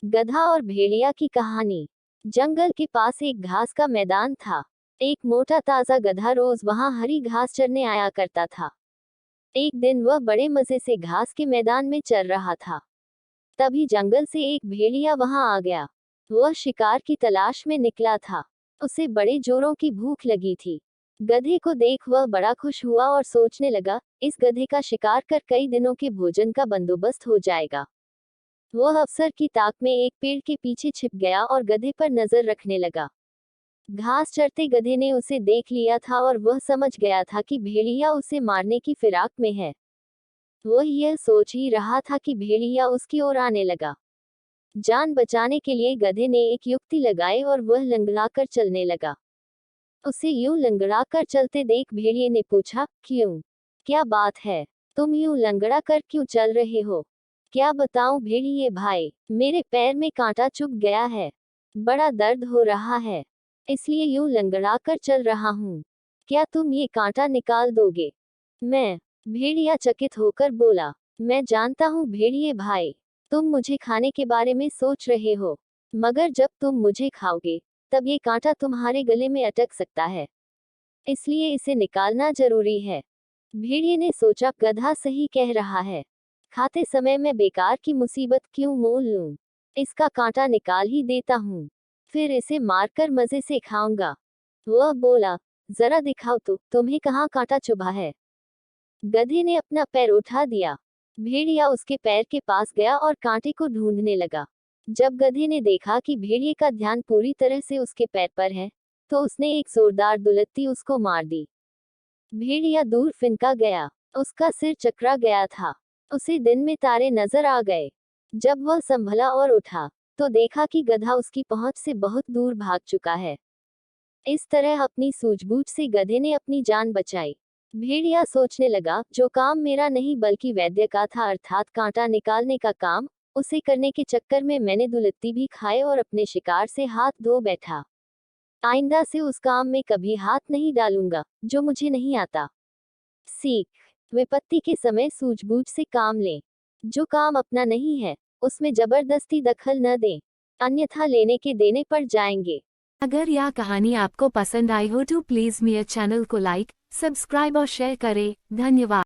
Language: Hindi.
गधा और भेड़िया की कहानी। जंगल के पास एक घास का मैदान था। एक मोटा ताजा गधा रोज वहां हरी घास चरने आया करता था। एक दिन वह बड़े मजे से घास के मैदान में चर रहा था। तभी जंगल से एक भेड़िया वहां आ गया। वह शिकार की तलाश में निकला था। उसे बड़े जोरों की भूख लगी थी। गधे को देख वह बड़ा खुश हुआ और सोचने लगा, इस गधे का शिकार कर कई दिनों के भोजन का बंदोबस्त हो जाएगा। वह अफसर की ताक में एक पेड़ के पीछे छिप गया और गधे पर नजर रखने लगा। घास चरते गधे ने उसे देख लिया था और वह समझ गया था कि भेड़िया उसे मारने की फिराक में है। वह यह सोच ही रहा था कि भेड़िया उसकी ओर आने लगा। जान बचाने के लिए गधे ने एक युक्ति लगाई और वह लंगड़ाकर चलने लगा। उसे यूं लंगड़ाकर चलते देख भेड़िए ने पूछा, क्यों? क्या बात है? तुम यूं लंगड़ा कर क्यों चल रहे हो? क्या बताऊं भेड़िए भाई, मेरे पैर में कांटा चुभ गया है। बड़ा दर्द हो रहा है, इसलिए यूं लंगड़ा कर चल रहा हूँ। क्या तुम ये कांटा निकाल दोगे? मैं भेड़िया चकित होकर बोला, मैं जानता हूँ भेड़िए भाई, तुम मुझे खाने के बारे में सोच रहे हो, मगर जब तुम मुझे खाओगे तब ये कांटा तुम्हारे गले में अटक सकता है, इसलिए इसे निकालना जरूरी है। भेड़िए ने सोचा, गधा सही कह रहा है। खाते समय मैं बेकार की मुसीबत क्यों मोल लूं? इसका कांटा निकाल ही देता हूँ, फिर इसे मारकर मजे से खाऊंगा। वह बोला, जरा दिखाओ तो, तुम्हें कहाँ कांटा चुभा है? गधे ने अपना पैर उठा दिया। भेड़िया उसके पैर के पास गया और कांटे को ढूंढने लगा। जब गधे ने देखा कि भेड़िए का ध्यान पूरी तरह से उसके पैर पर है, तो उसने एक जोरदार दुलत्ती उसको मार दी। भेड़िया दूर फिनका गया। उसका सिर चकरा गया था। उसे दिन में तारे नजर आ गए। जब वह संभला और उठा, तो देखा कि गधा उसकी पहुंच से बहुत दूर भाग चुका है। इस तरह अपनी सूझबूझ से गधे ने अपनी जान बचाई। भेड़िया सोचने लगा, जो काम मेरा नहीं बल्कि वैद्य का था, अर्थात कांटा निकालने का काम, उसे करने के चक्कर में मैंने दुलत्ती भी खाए और अपने शिकार से हाथ धो बैठा। आइंदा से उस काम में कभी हाथ नहीं डालूंगा जो मुझे नहीं आता। सीख। विपत्ति के समय सूझबूझ से काम लें। जो काम अपना नहीं है, उसमें जबरदस्ती दखल न दें, अन्यथा लेने के देने पड़ जाएंगे। अगर यह कहानी आपको पसंद आई हो तो प्लीज़ मेरे चैनल को लाइक, सब्सक्राइब और शेयर करें। धन्यवाद।